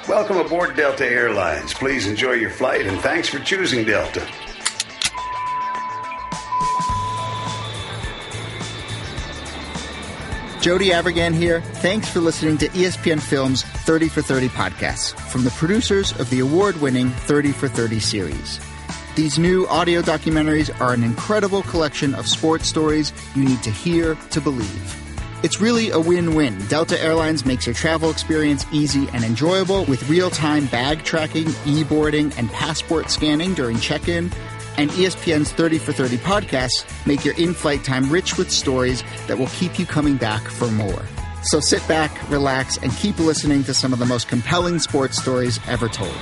Welcome aboard Delta Airlines. Please enjoy your flight, and thanks for choosing Delta. Jody Avirgan here. Thanks for listening to ESPN Film's 30 for 30 podcasts from the producers of the award-winning 30 for 30 series. These new audio documentaries are an incredible collection of sports stories you need to hear to believe. It's really a win-win. Delta Airlines makes your travel experience easy and enjoyable with real-time bag tracking, e-boarding, and passport scanning during check-in. And ESPN's 30 for 30 podcasts make your in-flight time rich with stories that will keep you coming back for more. So sit back, relax, and keep listening to some of the most compelling sports stories ever told.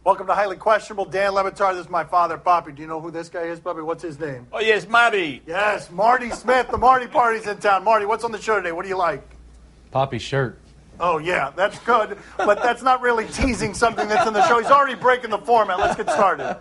Welcome to Highly Questionable. Dan Batard, this is my father, Papi. Do you know who this guy is, Papi? What's his name? Oh, yes, Marty. Yes, Marty Smith. The Marty Party's in town. Marty, what's on the show today? What do you like? Papi's shirt. Oh, yeah, that's good. But that's not really teasing something that's in the show. He's already breaking the format. Let's get started.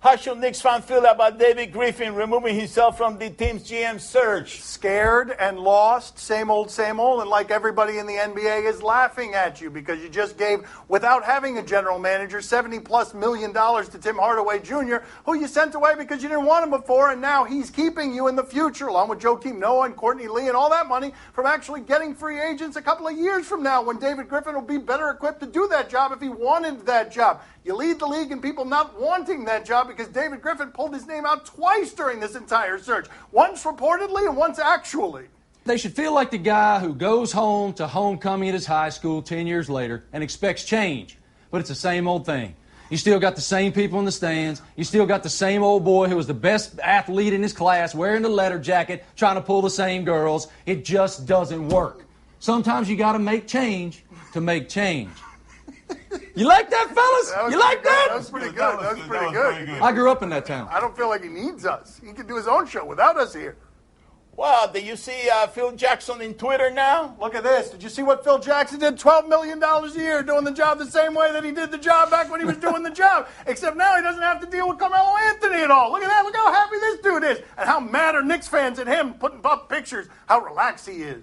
How should Knicks fans feel about David Griffin removing himself from the team's GM search? Scared and lost, same old, and like everybody in the NBA is laughing at you because you just gave, without having a general manager, $70+ million to Tim Hardaway Jr., who you sent away because you didn't want him before, and now he's keeping you in the future, along with Joakim Noah and Courtney Lee and all that money, from actually getting free agents a couple of years from now when David Griffin will be better equipped to do that job if he wanted that job. You lead the league in people not wanting that job because David Griffin pulled his name out twice during this entire search. Once reportedly and once actually. They should feel like the guy who goes home to homecoming at his high school 10 years later and expects change. But it's the same old thing. You still got the same people in the stands. You still got the same old boy who was the best athlete in his class wearing the leather jacket, trying to pull the same girls. It just doesn't work. Sometimes you got to make change to make change. You like that, fellas? You like that? That was pretty good. That was pretty good. I grew up in that town. I don't feel like he needs us. He can do his own show without us here. Wow, did you see Phil Jackson in Twitter now? Look at this. Did you see what Phil Jackson did? $12 million a year doing the job the same way that he did the job back when he was doing the job. Except now he doesn't have to deal with Carmelo Anthony at all. Look at that. Look how happy this dude is. And how mad are Knicks fans at him putting up pictures, how relaxed he is.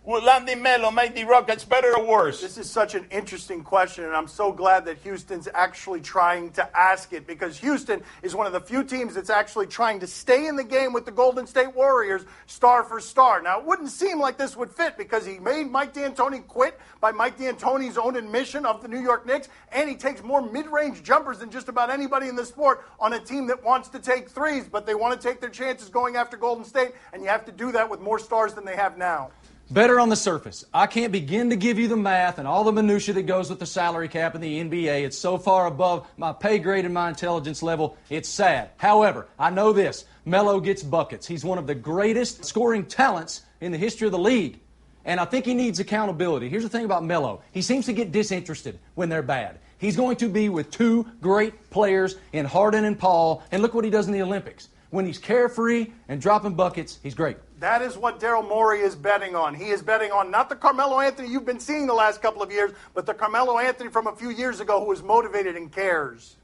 Will landing Melo make the Rockets better or worse? This is such an interesting question, and I'm so glad that Houston's actually trying to ask it, because Houston is one of the few teams that's actually trying to stay in the game with the Golden State Warriors star for star. Now, it wouldn't seem like this would fit because he made Mike D'Antoni quit by Mike D'Antoni's own admission of the New York Knicks, and he takes more mid-range jumpers than just about anybody in the sport on a team that wants to take threes, but they want to take their chances going after Golden State, and you have to do that with more stars than they have now. Better on the surface. I can't begin to give you the math and all the minutia that goes with the salary cap in the NBA. It's so far above my pay grade and my intelligence level, it's sad. However, I know this. Melo gets buckets. He's one of the greatest scoring talents in the history of the league. And I think he needs accountability. Here's the thing about Melo. He seems to get disinterested when they're bad. He's going to be with two great players in Harden and Paul, and look what he does in the Olympics. When he's carefree and dropping buckets, he's great. That is what Daryl Morey is betting on. He is betting on not the Carmelo Anthony you've been seeing the last couple of years, but the Carmelo Anthony from a few years ago who is motivated and cares.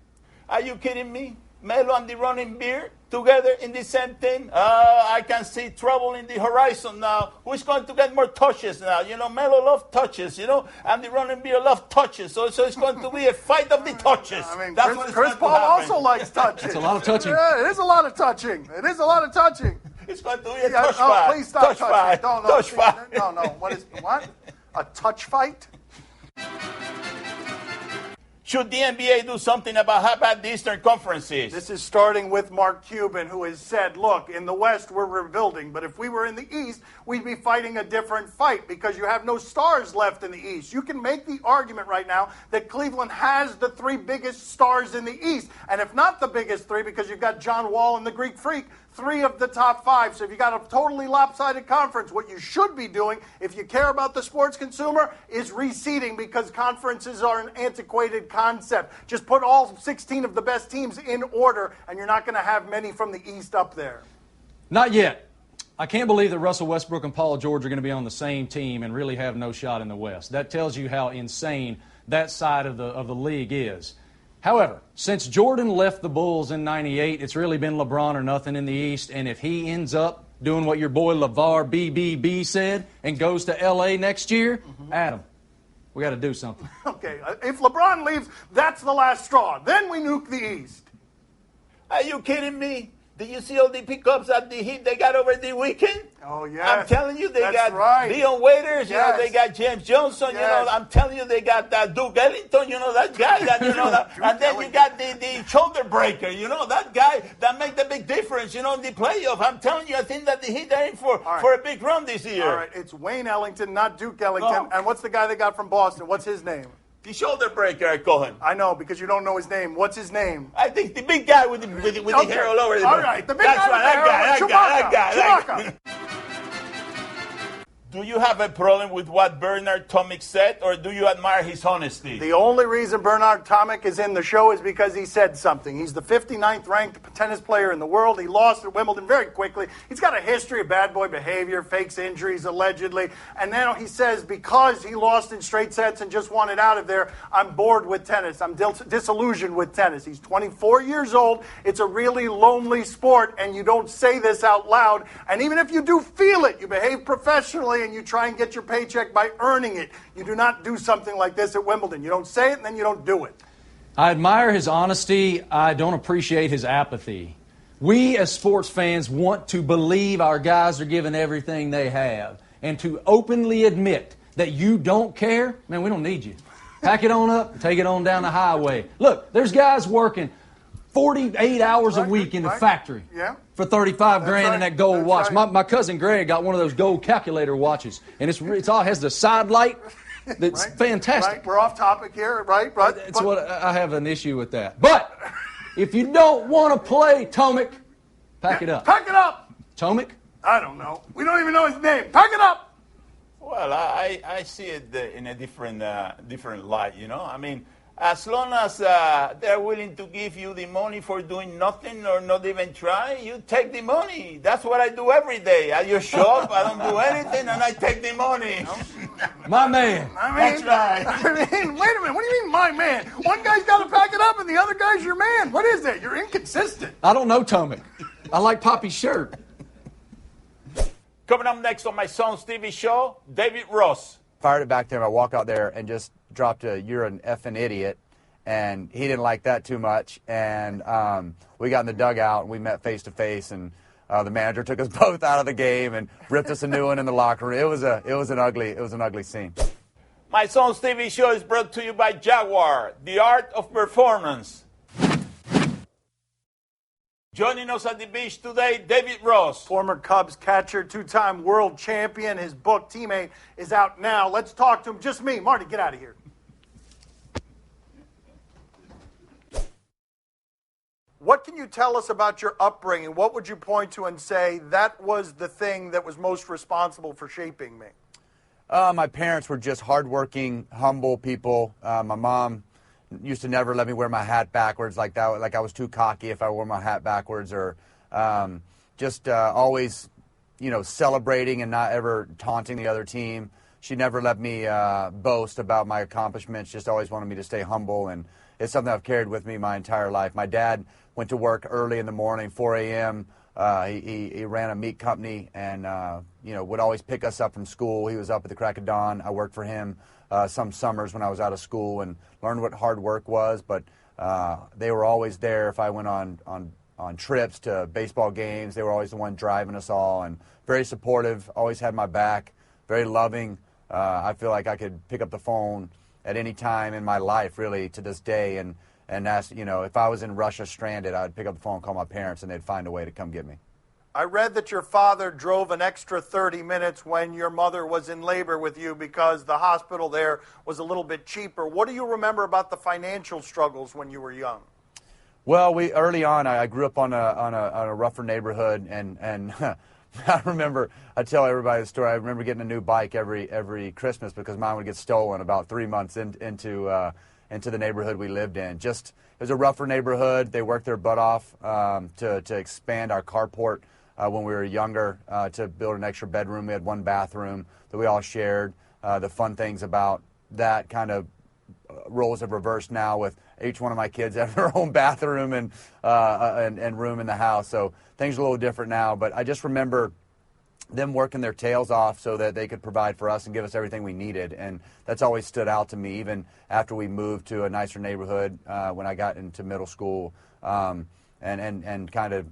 Are you kidding me? Melo and the running beard together in the same team? I can see trouble in the horizon now. Who's going to get more touches now? You know, Melo loves touches, and the running beard loves touches. So it's going to be a fight of the touches. I mean, That's Chris Paul also likes touching. It's a lot of touching. Yeah, it is a lot of touching. It is a lot of touching. It's going to be a touch fight. Please stop touching. Fight. Touch fight. No. What? A touch fight? Should the NBA do something about how bad the Eastern Conference is? This is starting with Mark Cuban, who has said, look, in the West, we're rebuilding, but if we were in the East, we'd be fighting a different fight because you have no stars left in the East. You can make the argument right now that Cleveland has the three biggest stars in the East, and if not the biggest three, because you've got John Wall and the Greek Freak, 3 of the top 5. So if you got a totally lopsided conference, what you should be doing, if you care about the sports consumer, is reseeding, because conferences are an antiquated concept. Just put all 16 of the best teams in order, and you're not going to have many from the East up there. Not yet. I can't believe that Russell Westbrook and Paul George are going to be on the same team and really have no shot in the West. That tells you how insane that side of the league is. However, since Jordan left the Bulls in '98, it's really been LeBron or nothing in the East. And if he ends up doing what your boy LeVar BBB said and goes to L.A. next year, Adam, we got to do something. Okay, if LeBron leaves, that's the last straw. Then we nuke the East. Are you kidding me? Did you see all the pickups at the Heat they got over the weekend? Oh, yes. I'm telling you, they That's got right. Dion Waiters, Yes. they got James Johnson, Yes. I'm telling you, they got Duke Ellington, that guy, and then you got the shoulder breaker, that guy that make the big difference, in the playoff. I'm telling you, I think that the Heat are in for a big run this year. All right, it's Wayne Ellington, not Duke Ellington. Oh. And what's the guy they got from Boston? What's his name? The shoulder breaker, I call him. I know, because you don't know his name. What's his name? I think the big guy with the hair all over. All right, the big That's guy right, with that the hair. guy. Do you have a problem with what Bernard Tomic said, or do you admire his honesty? The only reason Bernard Tomic is in the show is because he said something. He's the 59th ranked tennis player in the world. He lost at Wimbledon very quickly. He's got a history of bad boy behavior, fakes injuries, allegedly. And now he says because he lost in straight sets and just wanted out of there, I'm bored with tennis. I'm disillusioned with tennis. He's 24 years old. It's a really lonely sport, and you don't say this out loud. And even if you do feel it, you behave professionally and you try and get your paycheck by earning it. You do not do something like this at Wimbledon. You don't say it and then you don't do it. I admire his honesty. I don't appreciate his apathy. We as sports fans want to believe our guys are giving everything they have. And to openly admit that you don't care, man, we don't need you. Pack it on up and take it on down the highway. Look, there's guys working 48 hours a week in the factory for 35 grand in that gold watch. My cousin Greg got one of those gold calculator watches, and it's all has the side light. That's fantastic. Right, we're off topic here, right? That's what I have an issue with that. But if you don't want to play Tomic, pack it up. Pack it up. Tomic? I don't know. We don't even know his name. Pack it up. Well, I see it in a different light, I mean, as long as they're willing to give you the money for doing nothing or not even try, you take the money. That's what I do every day. I just show up, I don't do anything, and I take the money. My man. That's right. I mean, wait a minute. What do you mean, my man? One guy's got to pack it up, and the other guy's your man. What is that? You're inconsistent. I don't know Tomic. I like Papi's shirt. Coming up next on my son's TV show, David Ross. Fired it back to him. I walk out there and just dropped a "you're an effing idiot," and he didn't like that too much. And we got in the dugout and we met face to face, and the manager took us both out of the game and ripped us a new one in the locker room. It was an ugly scene. My son's TV show is brought to you by Jaguar, the art of performance. Joining us at the beach today, David Ross. Former Cubs catcher, two-time world champion. His book, Teammate, is out now. Let's talk to him. Just me. Marty, get out of here. What can you tell us about your upbringing? What would you point to and say that was the thing that was most responsible for shaping me? My parents were just hardworking, humble people. My mom used to never let me wear my hat backwards like that. Like I was too cocky if I wore my hat backwards, or always, celebrating and not ever taunting the other team. She never let me boast about my accomplishments. Just always wanted me to stay humble, and it's something I've carried with me my entire life. My dad went to work early in the morning, 4 a.m. He ran a meat company, and would always pick us up from school. He was up at the crack of dawn. I worked for him some summers when I was out of school and learned what hard work was. But they were always there if I went on trips to baseball games. They were always the one driving us all, and very supportive. Always had my back. Very loving. I feel like I could pick up the phone at any time in my life, really, to this day, and ask, if I was in Russia stranded, I'd pick up the phone and call my parents, and they'd find a way to come get me. I read that your father drove an extra 30 minutes when your mother was in labor with you because the hospital there was a little bit cheaper. What do you remember about the financial struggles when you were young? Well, early on, I grew up on a rougher neighborhood, and I remember, I tell everybody the story, I remember getting a new bike every Christmas because mine would get stolen about 3 months into the neighborhood we lived in. It was a rougher neighborhood. They worked their butt off to expand our carport when we were younger to build an extra bedroom. We had one bathroom that we all shared. The fun things about that kind of roles have reversed now with each one of my kids have their own bathroom and room in the house. So things are a little different now. But I just remember them working their tails off so that they could provide for us and give us everything we needed. And that's always stood out to me, even after we moved to a nicer neighborhood when I got into middle school and kind of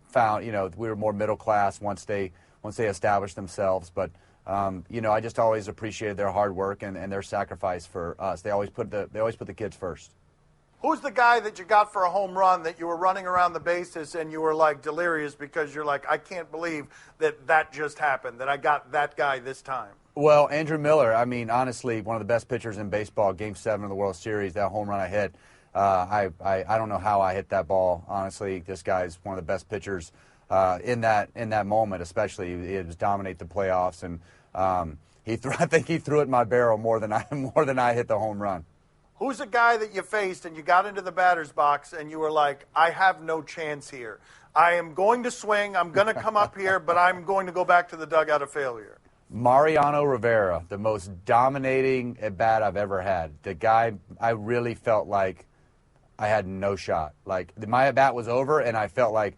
found, we were more middle class once they established themselves. But I just always appreciated their hard work and their sacrifice for us. They always put the kids first. Who's the guy that you got for a home run that you were running around the bases and you were like delirious because you're like, I can't believe that just happened, that I got that guy this time? Well, Andrew Miller, I mean, honestly, one of the best pitchers in baseball, Game 7 of the World Series, that home run I hit. I don't know how I hit that ball. Honestly, this guy's one of the best pitchers in that moment, especially. He was dominate the playoffs, and I think he threw it in my barrel more than I hit the home run. Who's a guy that you faced and you got into the batter's box and you were like, I have no chance here. I am going to swing. I'm going to come up here, but I'm going to go back to the dugout of failure. Mariano Rivera, the most dominating at-bat I've ever had. The guy, I really felt like I had no shot. Like, my at-bat was over, and I felt like,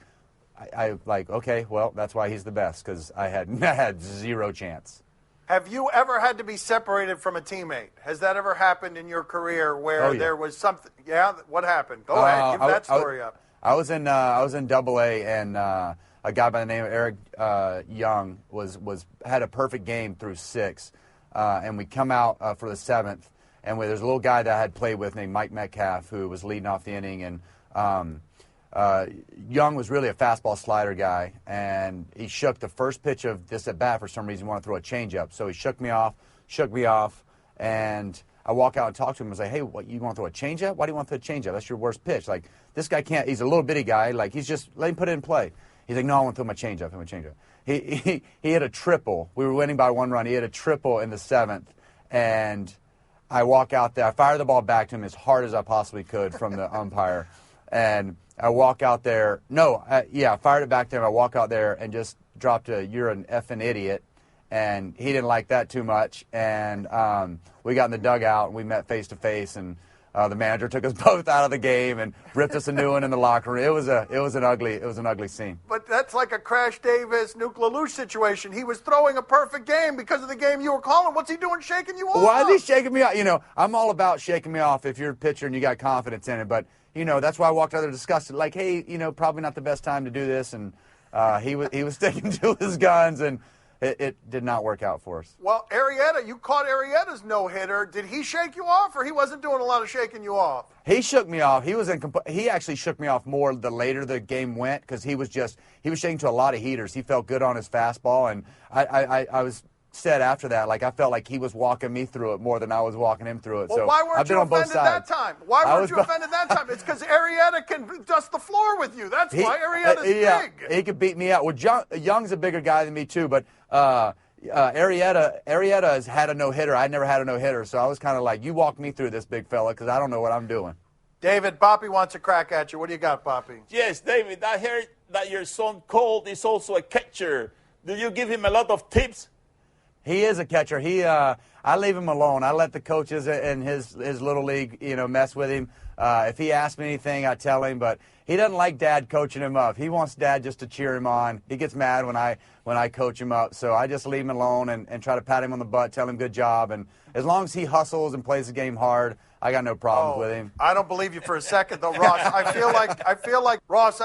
okay, well, that's why he's the best, because I had zero chance. Have you ever had to be separated from a teammate? Has that ever happened in your career where there was something? Yeah, what happened? Go ahead, give that story up. I was in Double-A, and a guy by the name of Eric Young had a perfect game through 6, and we come out for the 7th, and there's a little guy that I had played with named Mike Metcalf who was leading off the inning, and Young was really a fastball slider guy, and he shook the first pitch of this at bat for some reason. He wanted to throw a changeup, so he shook me off, and I walk out and talk to him and say, "Hey, what, you want to throw a changeup? Why do you want to throw a changeup? That's your worst pitch. Like, this guy can't. He's a little bitty guy. Like, let him put it in play." He's like, "No, I want to throw my changeup. He hit a triple. We were winning by 1 run. He hit a triple in the 7th, and I walk out there. I fire the ball back to him as hard as I possibly could from the umpire, and I walk out there. I fired it back to him. I walk out there and just dropped "You're an effing idiot," and he didn't like that too much. And we got in the dugout and we met face to face, and the manager took us both out of the game and ripped us a new one in the locker room. It was an ugly scene. But that's like a Crash Davis, Nuke LaLoosh situation. He was throwing a perfect game because of the game you were calling. What's he doing, shaking you off? Why is he shaking me off? I'm all about shaking me off if you're a pitcher and you got confidence in it, but. That's why I walked out there disgusted. Like, hey, probably not the best time to do this. And he was sticking to his guns, and it did not work out for us. Well, Arrieta, you caught Arrieta's no-hitter. Did he shake you off, or he wasn't doing a lot of shaking you off? He shook me off. He actually shook me off more the later the game went, because he was shaking to a lot of heaters. He felt good on his fastball, and I was said after that, like, I felt like he was walking me through it more than I was walking him through it. Well, so why weren't I've been you on both offended that sides. time? Why weren't you offended that time? It's because Arrieta can dust the floor with you. That's why Arrieta's big. He could beat me out. Well, Young's a bigger guy than me too, but Arrieta has had a no-hitter. I never had a no-hitter, so I was kind of like, you walk me through this, big fella, because I don't know what I'm doing. David, Papi wants a crack at you. What do you got, Papi? Yes, David, I heard that your son Colt is also a catcher. Do you give him a lot of tips? He is a catcher. I leave him alone. I let the coaches in his little league, mess with him. If he asks me anything, I tell him. But he doesn't like Dad coaching him up. He wants Dad just to cheer him on. He gets mad when I coach him up. So I just leave him alone and try to pat him on the butt, tell him good job. And as long as he hustles and plays the game hard, I got no problems with him. I don't believe you for a second, though, Ross. I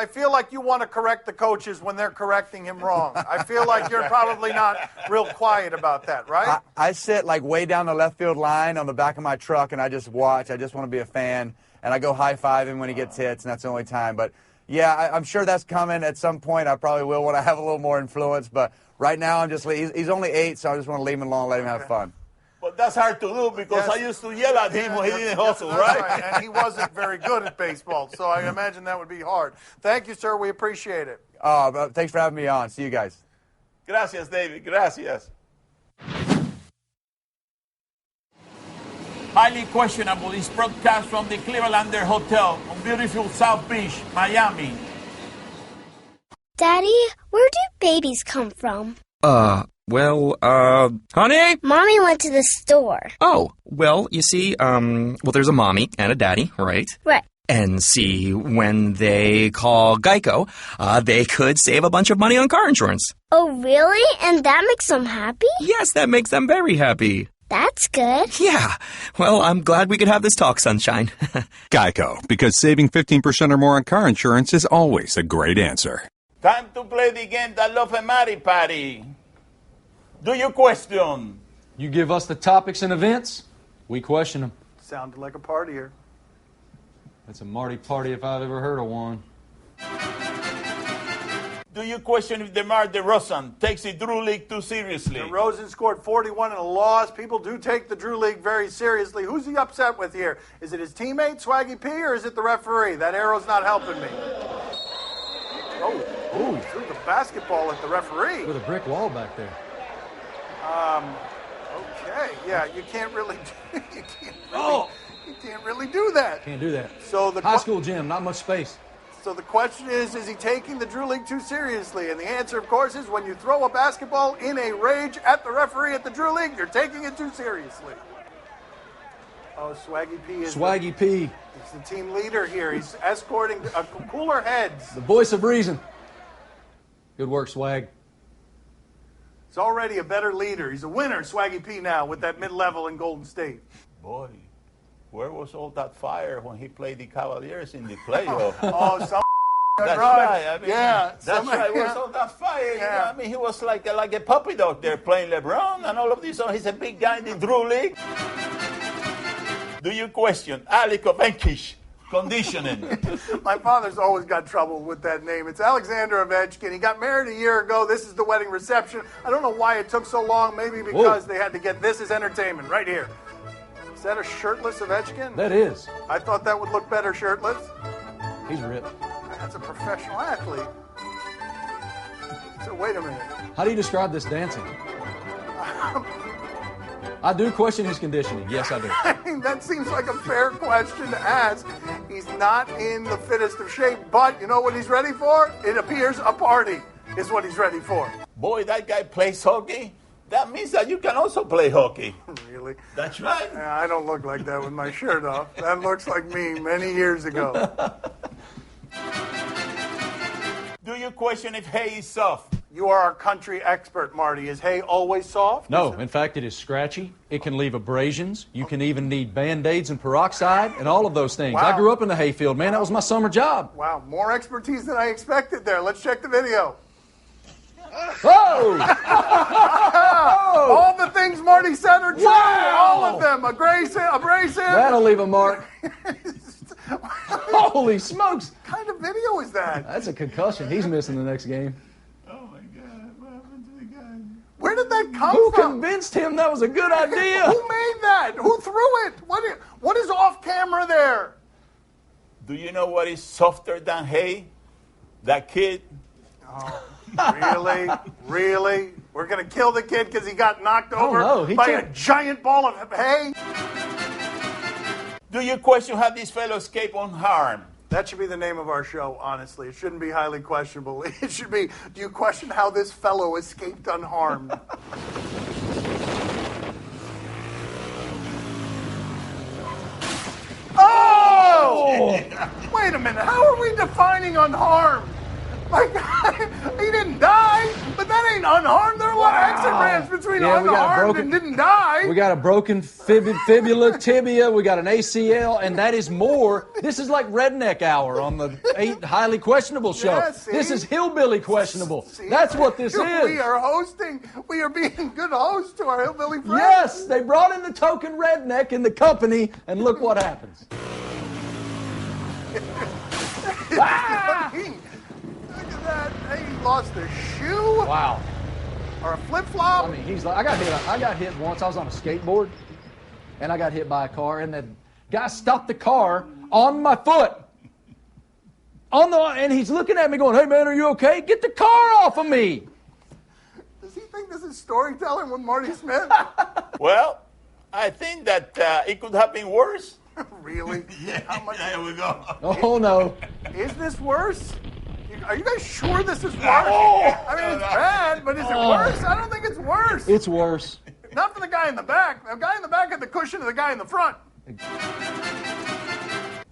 feel like you want to correct the coaches when they're correcting him wrong. I feel like you're probably not real quiet about that, right? I sit like way down the left field line on the back of my truck, and I just watch. I just want to be a fan, and I go high-five him when he gets hits, and that's the only time. But, yeah, I'm sure that's coming at some point. I probably will when I have a little more influence. But right now, he's only 8, so I just want to leave him alone and let him have fun. But that's hard to do because I used to yell at him when he didn't hustle, right? And he wasn't very good at baseball, so I imagine that would be hard. Thank you, sir. We appreciate it. Thanks for having me on. See you guys. Gracias, David. Gracias. Highly questionable is broadcast from the Clevelander Hotel on beautiful South Beach, Miami. Daddy, where do babies come from? Honey? Mommy went to the store. Oh, well, you see, there's a mommy and a daddy, right? Right. And see, when they call Geico, they could save a bunch of money on car insurance. Oh, really? And that makes them happy? Yes, that makes them very happy. That's good. Yeah. Well, I'm glad we could have this talk, Sunshine. Geico, because saving 15% or more on car insurance is always a great answer. Time to play the game that love a Matty Patty. Do you question? You give us the topics and events, we question them. Sounded like a partier. That's a Marty party if I've ever heard of one. Do you question if DeMar DeRozan takes the Drew League too seriously? DeRozan scored 41 in a loss. People do take the Drew League very seriously. Who's he upset with here? Is it his teammate, Swaggy P, or is it the referee? That arrow's not helping me. Oh, he threw the basketball at the referee. With a brick wall back there. Okay, yeah, you can't really do that. Can't do that. So the high school gym, not much space. So the question is he taking the Drew League too seriously? And the answer, of course, is when you throw a basketball in a rage at the referee at the Drew League, you're taking it too seriously. Oh, Swaggy P is Swaggy P. He's the team leader here. He's escorting cooler heads. The voice of reason. Good work, Swag. He's already a better leader. He's a winner, Swaggy P, now with that mid-level in Golden State. Boy, where was all that fire when he played the Cavaliers in the playoffs? That's right. I mean, that's right. Where's all that fire? You know, I mean, he was like a puppy dog there playing LeBron and all of this. So he's a big guy in the Drew League. Do you question Alec Ovechkin's conditioning? My father's always got trouble with that name. It's Alexander Ovechkin. He got married a year ago. This is the wedding reception. I don't know why it took so long. Maybe because they had to get this as entertainment right here. Is that a shirtless Ovechkin? That is. I thought that would look better shirtless. He's ripped. That's a professional athlete. So wait a minute. How do you describe this dancing? I do question his conditioning. Yes, I do. I mean, that seems like a fair question to ask. He's not in the fittest of shape, but you know what he's ready for? It appears a party is what he's ready for. Boy, that guy plays hockey. That means that you can also play hockey. Really? That's right. I don't look like that with my shirt off. That looks like me many years ago. Do you question if hay is soft? You are our country expert, Marty. Is hay always soft? No, in fact, it is scratchy. It can leave abrasions. You can even need Band-Aids and peroxide and all of those things. Wow. I grew up in the hayfield, man. That was my summer job. Wow, more expertise than I expected there. Let's check the video. Whoa! All the things Marty said are true. Wow! All of them. Abrasive. That'll leave a mark. Holy smokes! What kind of video is that? That's a concussion. He's missing the next game. Oh, my God. What happened to the guy? Where did that come Who from? convinced him that was a good idea? Who made that? Who threw it? What is off camera there? Do you know what is softer than hay? That kid. Oh, really? Really? We're going to kill the kid because he got knocked over by a giant ball of hay? Do you question how this fellow escaped unharmed? That should be the name of our show, honestly. It shouldn't be highly questionable. It should be, do you question how this fellow escaped unharmed? Oh! Wait a minute. How are we defining unharmed? My God, he didn't die, but that ain't unharmed. There are a lot of exit ramps between unharmed and didn't die. We got a broken fibula, tibia, we got an ACL, and that is more. This is like Redneck Hour on the 8 Highly Questionable show. Yeah, this is Hillbilly Questionable. See? That's what this is. We are being good hosts to our hillbilly friends. Yes, they brought in the token redneck in the company, and look what happens. Look at that. Hey, he lost a shoe. Wow. Or a flip-flop. I mean, he's like, I got hit once. I was on a skateboard, and I got hit by a car, and the guy stopped the car on my foot. And he's looking at me going, "Hey, man, are you okay? Get the car off of me." Does he think this is storytelling with Marty Smith? Well, I think that it could have been worse. Really? Yeah, there we go. Oh, no. Is this worse? Are you guys sure this is worse? I mean, it's bad, but is it worse? I don't think it's worse. It's worse. Not for the guy in the back. The guy in the back had the cushion of the guy in the front.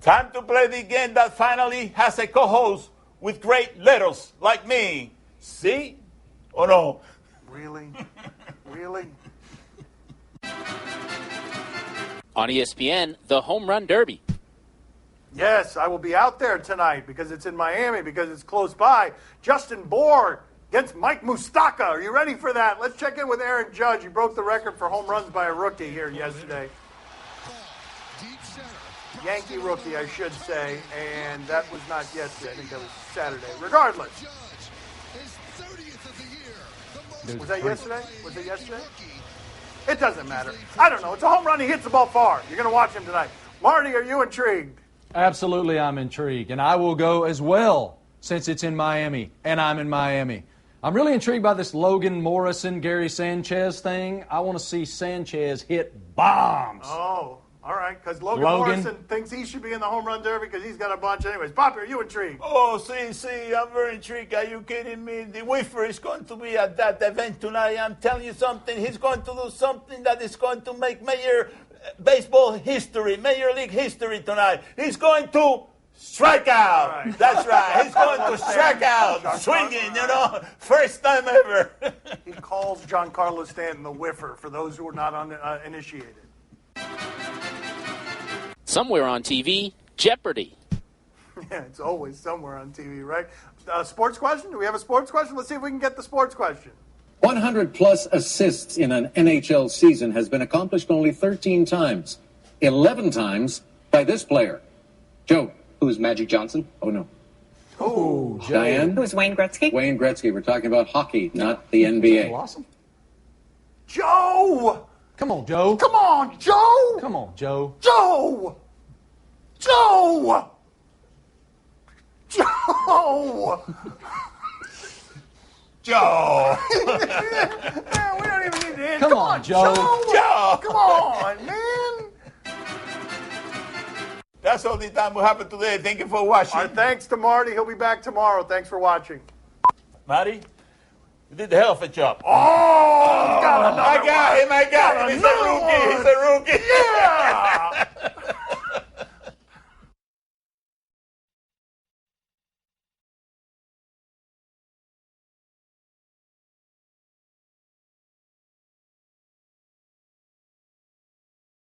Time to play the game that finally has a co-host with great letters like me. See? Or no? Really? Really? On ESPN, the Home Run Derby. Yes, I will be out there tonight because it's in Miami, because it's close by. Justin Bour against Mike Moustaca. Are you ready for that? Let's check in with Aaron Judge. He broke the record for home runs by a rookie here yesterday. Yankee rookie, I should say, and that was not yesterday. I think that was Saturday. Regardless. Was that yesterday? Was it yesterday? It doesn't matter. I don't know. It's a home run. He hits the ball far. You're going to watch him tonight. Marty, are you intrigued? Absolutely, I'm intrigued, and I will go as well since it's in Miami, and I'm in Miami. I'm really intrigued by this Logan Morrison, Gary Sanchez thing. I want to see Sanchez hit bombs. Oh, all right, because Logan Morrison thinks he should be in the home run derby because he's got a bunch anyways. Papi, are you intrigued? Oh, see, I'm very intrigued. Are you kidding me? The Whiffer is going to be at that event tonight. I'm telling you something. He's going to do something that is going to make Major League history tonight. He's going to strike out. Right. That's right. He's going to strike out, swinging, first time ever. He calls Giancarlo Stanton the Whiffer, for those who are not initiated. Somewhere on TV, Jeopardy. Yeah, it's always somewhere on TV, right? Sports question? Do we have a sports question? Let's see if we can get the sports question. 100-plus assists in an NHL season has been accomplished only 13 times. 11 times by this player. Joe. Who's Magic Johnson? Oh, no. Oh, Diane. Who's Wayne Gretzky? Wayne Gretzky. We're talking about hockey, not the NBA. Awesome. Joe! Come on, Joe. Come on, Joe! Come on, Joe. Joe! Joe! Joe! Joe! Yeah, we don't even need to Come on, Joe. Joe! Come on, man! That's all the time we have today. Thank you for watching. Our thanks to Marty. He'll be back tomorrow. Thanks for watching. Marty, you did a hell of a job. Oh, I got him. I got him. He's a rookie. Yeah!